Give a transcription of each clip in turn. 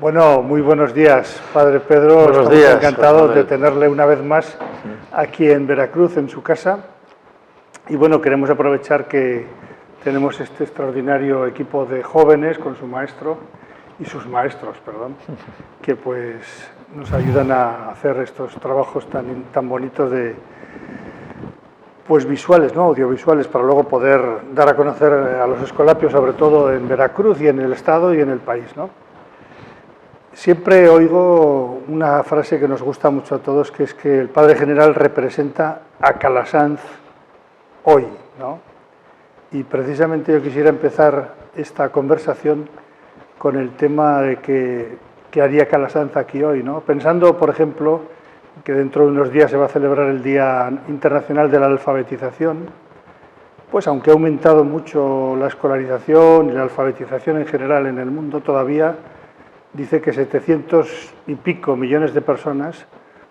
Bueno, muy buenos días, Padre Pedro. Buenos Estamos días, encantados de tenerle una vez más aquí en Veracruz, en su casa. Y bueno, queremos aprovechar que tenemos este extraordinario equipo de jóvenes con su maestro y sus maestros, perdón, que pues nos ayudan a hacer estos trabajos tan bonitos de pues visuales, ¿no? Audiovisuales, para luego poder dar a conocer a los escolapios, sobre todo en Veracruz y en el Estado y en el país, ¿no? Siempre oigo una frase que nos gusta mucho a todos, que es que el Padre General representa a Calasanz hoy, ¿no? Y precisamente yo quisiera empezar esta conversación con el tema de qué haría Calasanz aquí hoy, ¿no? Pensando, por ejemplo, que dentro de unos días se va a celebrar el Día Internacional de la Alfabetización, pues aunque ha aumentado mucho la escolarización y la alfabetización en general en el mundo, todavía dice que 700 y pico millones de personas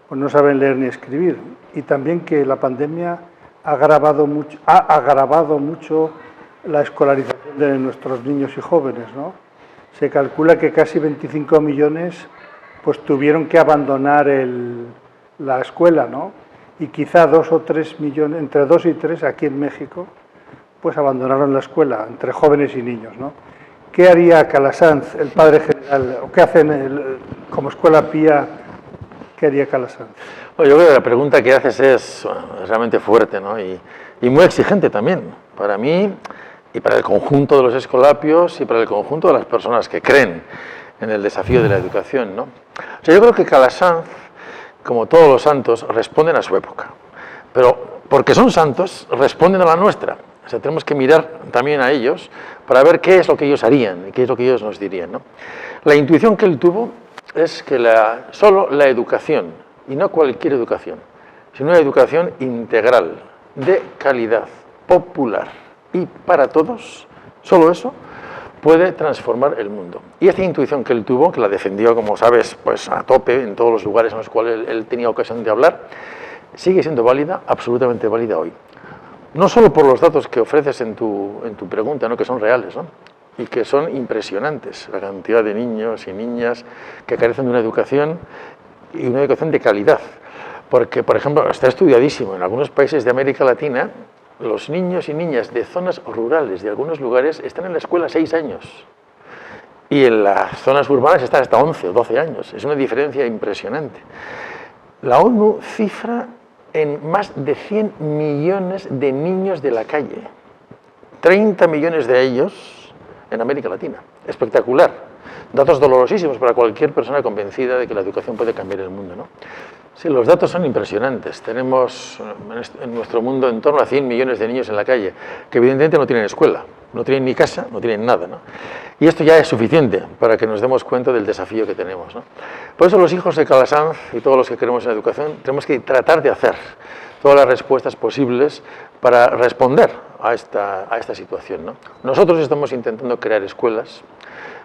pues no saben leer ni escribir, y también que la pandemia ha agravado mucho la escolarización de nuestros niños y jóvenes, ¿no? Se calcula que casi 25 millones pues tuvieron que abandonar la escuela, ¿no? Y quizá 2 o 3 millones, entre 2 y 3 aquí en México, pues abandonaron la escuela, entre jóvenes y niños, ¿no? ¿Qué haría Calasanz, el Padre General, o qué hacen como Escuela Pía? ¿Qué haría Calasanz? Bueno, yo creo que la pregunta que haces es realmente fuerte, ¿no? Y muy exigente también, para mí y para el conjunto de los escolapios y para el conjunto de las personas que creen en el desafío de la educación, ¿no? O sea, yo creo que Calasanz, como todos los santos, responden a su época, pero porque son santos, responden a la nuestra. O sea, tenemos que mirar también a ellos para ver qué es lo que ellos harían y qué es lo que ellos nos dirían, ¿no? La intuición que él tuvo es que solo la educación, y no cualquier educación, sino una educación integral, de calidad, popular y para todos, solo eso puede transformar el mundo. Y esta intuición que él tuvo, que la defendió, como sabes, pues a tope en todos los lugares en los cuales él tenía ocasión de hablar, sigue siendo válida, absolutamente válida hoy. No solo por los datos que ofreces en tu pregunta, ¿no? Que son reales, ¿no? Y que son impresionantes, la cantidad de niños y niñas que carecen de una educación y una educación de calidad. Porque, por ejemplo, está estudiadísimo, en algunos países de América Latina, los niños y niñas de zonas rurales, de algunos lugares, están en la escuela 6 años. Y en las zonas urbanas están hasta 11 o 12 años. Es una diferencia impresionante. La ONU cifra en más de 100 millones de niños de la calle. 30 millones de ellos en América Latina. Espectacular. Datos dolorosísimos para cualquier persona convencida de que la educación puede cambiar el mundo, ¿no? Sí, los datos son impresionantes. Tenemos en nuestro mundo en torno a 100 millones de niños en la calle, que evidentemente no tienen escuela, no tienen ni casa, no tienen nada, ¿no? Y esto ya es suficiente para que nos demos cuenta del desafío que tenemos, ¿no? Por eso los hijos de Calasanz y todos los que queremos en la educación tenemos que tratar de hacer todas las respuestas posibles para responder a esta situación, ¿no? Nosotros estamos intentando crear escuelas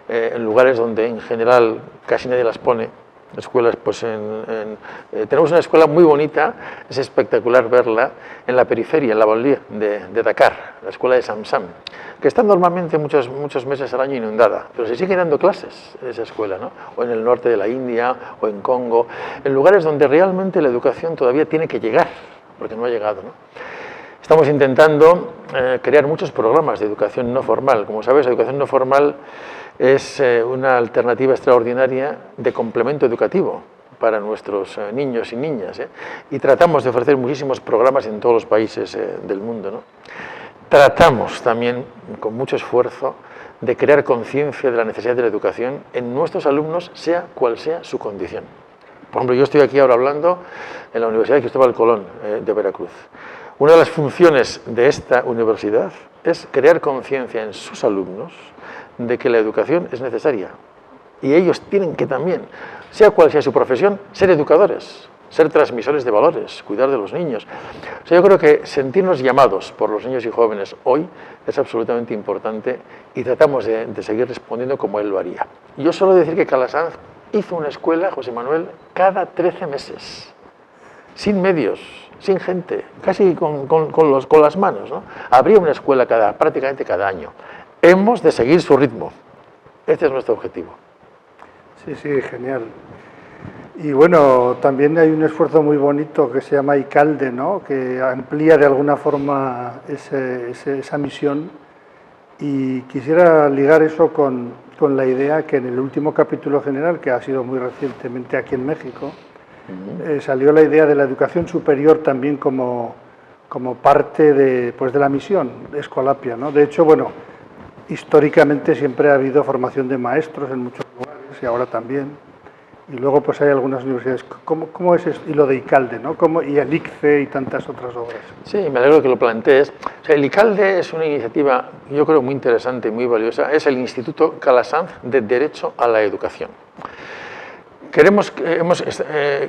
en lugares donde en general casi nadie las pone. Escuelas, pues tenemos una escuela muy bonita, es espectacular verla en la periferia, en la banlieue de Dakar, la escuela de Samsam, que está normalmente muchos meses al año inundada, pero se siguen dando clases en esa escuela, ¿no? O en el norte de la India, o en Congo, en lugares donde realmente la educación todavía tiene que llegar, porque no ha llegado, ¿no? Estamos intentando crear muchos programas de educación no formal. Como sabes, la educación no formal es una alternativa extraordinaria de complemento educativo para nuestros niños y niñas, ¿eh? Y tratamos de ofrecer muchísimos programas en todos los países del mundo, ¿no? Tratamos también, con mucho esfuerzo, de crear conciencia de la necesidad de la educación en nuestros alumnos, sea cual sea su condición. Por ejemplo, yo estoy aquí ahora hablando en la Universidad de Cristóbal Colón de Veracruz. Una de las funciones de esta universidad es crear conciencia en sus alumnos de que la educación es necesaria. Y ellos tienen que también, sea cual sea su profesión, ser educadores, ser transmisores de valores, cuidar de los niños. O sea, yo creo que sentirnos llamados por los niños y jóvenes hoy es absolutamente importante y tratamos de seguir respondiendo como él lo haría. Yo suelo decir que Calasanz hizo una escuela, José Manuel, cada 13 meses, sin medios, sin gente, casi con las manos, ¿no? Habría una escuela prácticamente cada año. Hemos de seguir su ritmo. Este es nuestro objetivo. Sí, sí, genial. Y bueno, también hay un esfuerzo muy bonito que se llama ICALDE, ¿no? Que amplía de alguna forma esa misión, y quisiera ligar eso con la idea que en el último capítulo general, que ha sido muy recientemente aquí en México, salió la idea de la educación superior también como parte de, pues de la misión de Escolapia, ¿no? De hecho, bueno, históricamente siempre ha habido formación de maestros en muchos lugares y ahora también. Y luego pues hay algunas universidades. ¿Cómo es esto? Y lo de ICALDE, ¿no? Y el ICFE y tantas otras obras. Sí, me alegro que lo plantees. O sea, el ICALDE es una iniciativa, yo creo, muy interesante y muy valiosa. Es el Instituto Calasanz de Derecho a la Educación. Hemos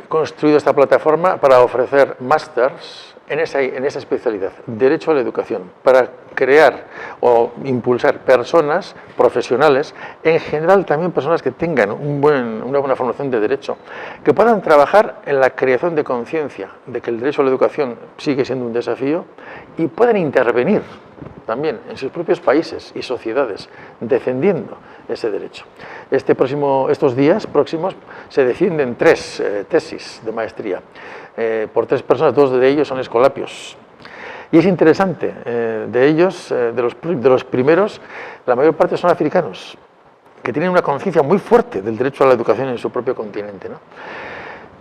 construido esta plataforma para ofrecer másters en esa especialidad, Derecho a la Educación, para crear o impulsar personas profesionales, en general también personas que tengan una buena formación de derecho, que puedan trabajar en la creación de conciencia de que el derecho a la educación sigue siendo un desafío y puedan intervenir también en sus propios países y sociedades defendiendo ese derecho. Estos días próximos se defienden 3 tesis de maestría por 3 personas, 2 de ellos son escolapios. Y es interesante, de ellos, de los primeros, la mayor parte son africanos, que tienen una conciencia muy fuerte del derecho a la educación en su propio continente, ¿no?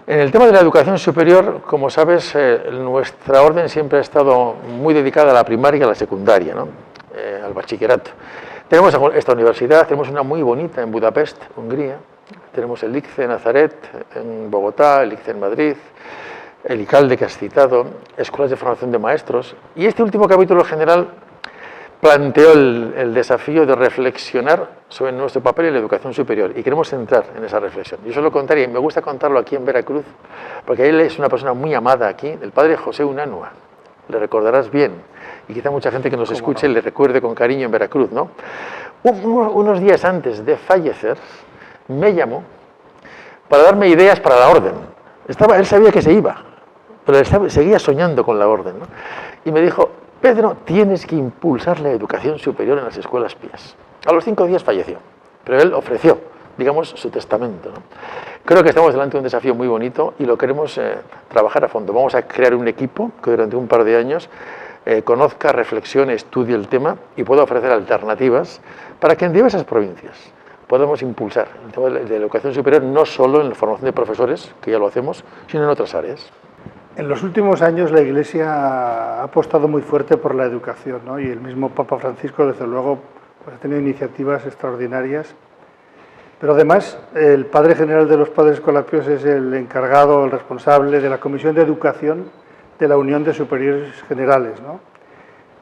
En el tema de la educación superior, como sabes, nuestra orden siempre ha estado muy dedicada a la primaria y a la secundaria, ¿no? Al bachillerato. Tenemos esta universidad, tenemos una muy bonita en Budapest, Hungría, tenemos el ICFE en Nazaret, en Bogotá, el ICFE en Madrid, el ICALDE que has citado, escuelas de formación de maestros, y este último capítulo general planteó el desafío de reflexionar sobre nuestro papel en la educación superior, y queremos entrar en esa reflexión. Yo suelo contar, y me gusta contarlo aquí en Veracruz, porque él es una persona muy amada aquí, el padre José Unanua, le recordarás bien, y quizá mucha gente que nos escuche le recuerde con cariño en Veracruz, ¿no? Unos días antes de fallecer, me llamó para darme ideas para la orden. Él sabía que se iba, pero seguía soñando con la orden, ¿no? Y me dijo: Pedro, tienes que impulsar la educación superior en las escuelas pías. A los 5 días falleció, pero él ofreció, digamos, su testamento, ¿no? Creo que estamos delante de un desafío muy bonito y lo queremos trabajar a fondo. Vamos a crear un equipo que durante un par de años conozca, reflexione, estudie el tema y pueda ofrecer alternativas para que en diversas provincias podamos impulsar el tema de la educación superior, no solo en la formación de profesores, que ya lo hacemos, sino en otras áreas. En los últimos años la Iglesia ha apostado muy fuerte por la educación, ¿no? Y el mismo Papa Francisco, desde luego, pues, ha tenido iniciativas extraordinarias. Pero además, el Padre General de los Padres Escolapios es el encargado, el responsable de la Comisión de Educación de la Unión de Superiores Generales, ¿no?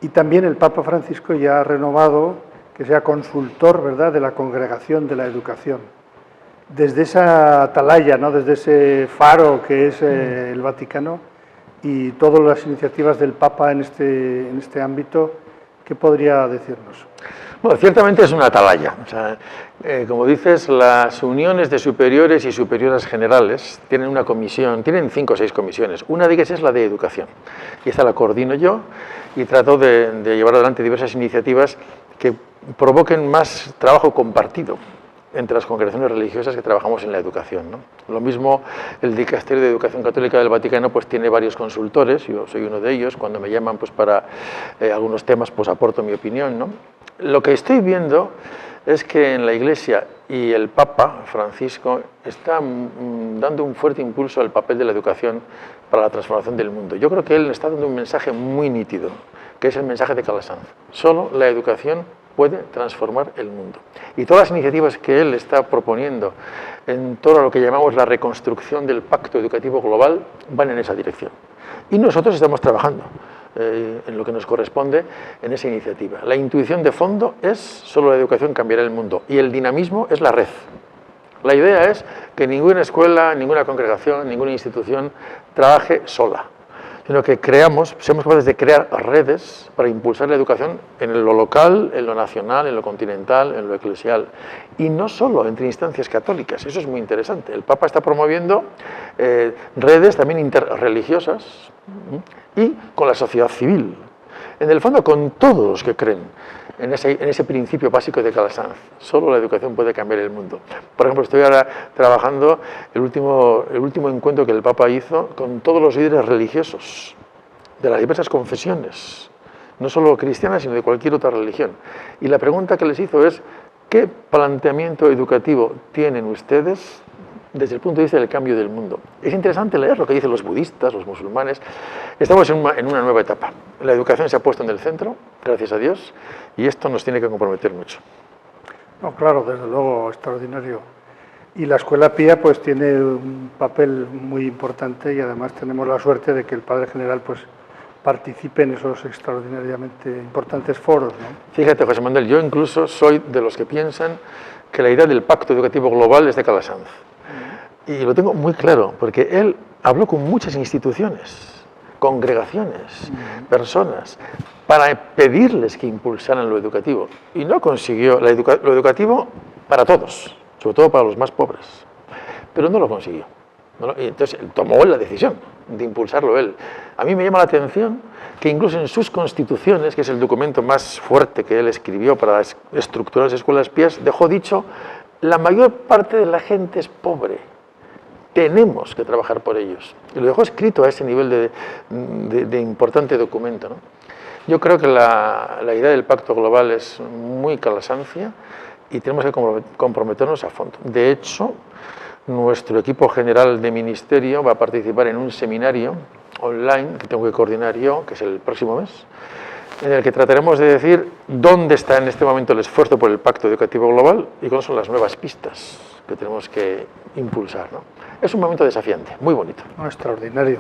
Y también el Papa Francisco ya ha renovado que sea consultor, ¿verdad?, de la Congregación de la Educación. Desde esa atalaya, ¿no?, desde ese faro que es el Vaticano y todas las iniciativas del Papa en este ámbito, ¿qué podría decirnos? Bueno, ciertamente es una atalaya. O sea, como dices, las uniones de superiores y superioras generales tienen una comisión, tienen 5 o 6 comisiones. Una de ellas es la de educación, y esta la coordino yo y trato de llevar adelante diversas iniciativas que provoquen más trabajo compartido entre las congregaciones religiosas que trabajamos en la educación, ¿no? Lo mismo, el Dicasterio de Educación Católica del Vaticano pues tiene varios consultores, yo soy uno de ellos. Cuando me llaman pues para algunos temas pues aporto mi opinión, ¿no? Lo que estoy viendo es que en la Iglesia y el Papa Francisco está dando un fuerte impulso al papel de la educación para la transformación del mundo. Yo creo que él está dando un mensaje muy nítido, que es el mensaje de Calasanz. Solo la educación puede transformar el mundo. Y todas las iniciativas que él está proponiendo en todo lo que llamamos la reconstrucción del Pacto Educativo Global van en esa dirección. Y nosotros estamos trabajando en lo que nos corresponde en esa iniciativa. La intuición de fondo es: solo la educación cambiará el mundo, y el dinamismo es la red. La idea es que ninguna escuela, ninguna congregación, ninguna institución trabaje sola, sino que seamos capaces de crear redes para impulsar la educación en lo local, en lo nacional, en lo continental, en lo eclesial, y no solo entre instancias católicas. Eso es muy interesante. El Papa está promoviendo redes también interreligiosas y con la sociedad civil. en el fondo con todos los que creen en ese principio básico de Calasanz. Solo la educación puede cambiar el mundo. Por ejemplo, estoy ahora trabajando el último encuentro que el Papa hizo con todos los líderes religiosos de las diversas confesiones, no solo cristianas, sino de cualquier otra religión. Y la pregunta que les hizo es, ¿qué planteamiento educativo tienen ustedes desde el punto de vista del cambio del mundo? Es interesante leer lo que dicen los budistas, los musulmanes. Estamos en una nueva etapa. La educación se ha puesto en el centro, gracias a Dios, y esto nos tiene que comprometer mucho. No, claro, desde luego, extraordinario. Y la Escuela Pía pues tiene un papel muy importante y además tenemos la suerte de que el Padre General pues participe en esos extraordinariamente importantes foros, ¿no? Fíjate, José Manuel, yo incluso soy de los que piensan que la idea del Pacto Educativo Global es de Calasanz. Y lo tengo muy claro, porque él habló con muchas instituciones, congregaciones, personas, para pedirles que impulsaran lo educativo. Y no consiguió lo educativo para todos, sobre todo para los más pobres. Pero no lo consiguió. Y entonces tomó la decisión de impulsarlo él. A mí me llama la atención que incluso en sus constituciones, que es el documento más fuerte que él escribió para estructurar las escuelas pías, dejó dicho, la mayor parte de la gente es pobre. Tenemos que trabajar por ellos. Y lo dejó escrito a ese nivel de importante documento, ¿no? Yo creo que la idea del pacto global es muy calasancia y tenemos que comprometernos a fondo. De hecho, nuestro equipo general de ministerio va a participar en un seminario online que tengo que coordinar yo, que es el próximo mes, en el que trataremos de decir dónde está en este momento el esfuerzo por el pacto educativo global y cuáles son las nuevas pistas que tenemos que impulsar, ¿no? Es un momento desafiante, muy bonito. No, extraordinario.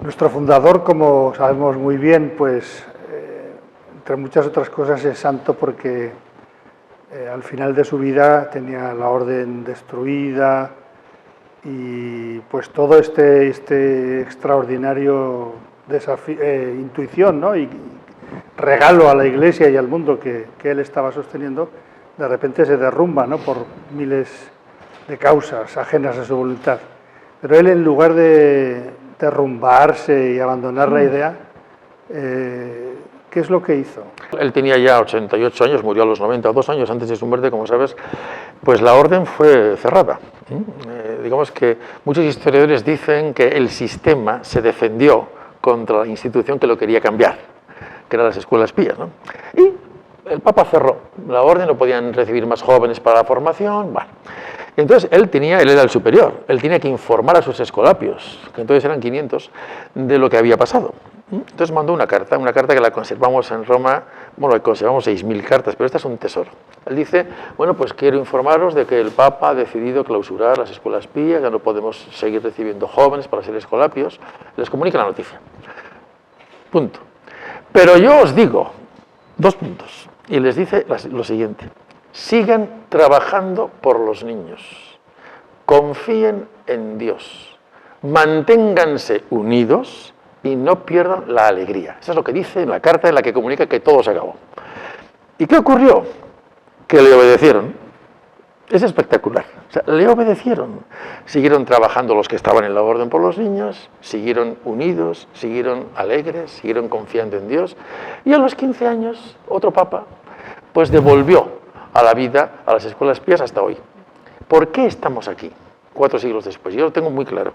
Nuestro fundador, como sabemos muy bien, pues entre muchas otras cosas es santo porque al final de su vida tenía la orden destruida y pues todo este extraordinario intuición, ¿no? Y regalo a la Iglesia y al mundo que él estaba sosteniendo, de repente se derrumba, ¿no? Por miles de causas ajenas a su voluntad. Pero él, en lugar de derrumbarse y abandonar la idea, ¿qué es lo que hizo? Él tenía ya 88 años, murió a los 90, 2 años antes de su muerte, como sabes, pues la orden fue cerrada. Digamos que muchos historiadores dicen que el sistema se defendió contra la institución que lo quería cambiar, que eran las escuelas pías, ¿no? Y el Papa cerró la orden, no podían recibir más jóvenes para la formación, bueno. Entonces él era el superior, él tenía que informar a sus escolapios, que entonces eran 500, de lo que había pasado. Entonces mandó una carta que la conservamos en Roma, bueno, conservamos 6.000 cartas, pero esta es un tesoro. Él dice, bueno, pues quiero informaros de que el Papa ha decidido clausurar las escuelas pías, ya no podemos seguir recibiendo jóvenes para ser escolapios, les comunica la noticia. Punto. Pero yo os digo, 2 puntos, y les dice lo siguiente, sigan trabajando por los niños, confíen en Dios, manténganse unidos y no pierdan la alegría. Eso es lo que dice en la carta en la que comunica que todo se acabó. ¿Y qué ocurrió? Que le obedecieron. Es espectacular. O sea, le obedecieron. Siguieron trabajando los que estaban en la orden por los niños, siguieron unidos, siguieron alegres, siguieron confiando en Dios. Y a los 15 años, otro papa, pues devolvió a la vida a las escuelas pías hasta hoy. ¿Por qué estamos aquí 4 siglos después? Yo lo tengo muy claro.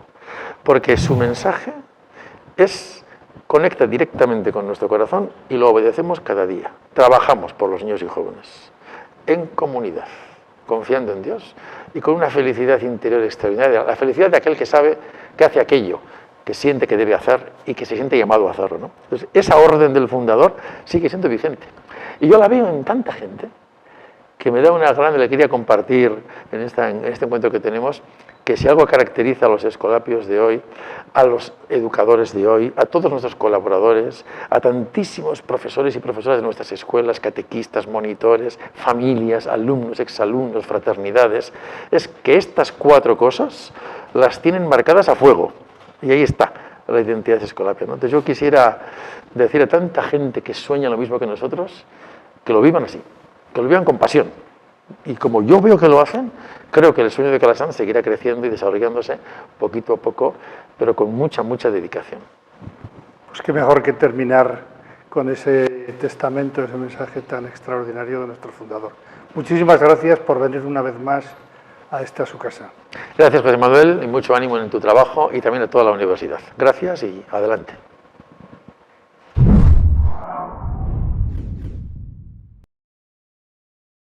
Porque su mensaje conecta directamente con nuestro corazón y lo obedecemos cada día. Trabajamos por los niños y jóvenes, en comunidad, confiando en Dios y con una felicidad interior extraordinaria, la felicidad de aquel que sabe que hace aquello que siente que debe hacer y que se siente llamado a hacerlo, ¿no? Entonces, esa orden del fundador sigue siendo vigente. Y yo la veo en tanta gente que me da una gran alegría compartir en este encuentro que tenemos, que si algo caracteriza a los escolapios de hoy, a los educadores de hoy, a todos nuestros colaboradores, a tantísimos profesores y profesoras de nuestras escuelas, catequistas, monitores, familias, alumnos, exalumnos, fraternidades, es que estas 4 cosas las tienen marcadas a fuego. Y ahí está la identidad escolapia, ¿no? Entonces yo quisiera decir a tanta gente que sueña lo mismo que nosotros, que lo vivan así, que lo vivan con pasión. Y como yo veo que lo hacen, creo que el sueño de Calasanz seguirá creciendo y desarrollándose poquito a poco, pero con mucha, mucha dedicación. Pues qué mejor que terminar con ese testamento, ese mensaje tan extraordinario de nuestro fundador. Muchísimas gracias por venir una vez más a esta su casa. Gracias, José Manuel, y mucho ánimo en tu trabajo y también a toda la universidad. Gracias y adelante.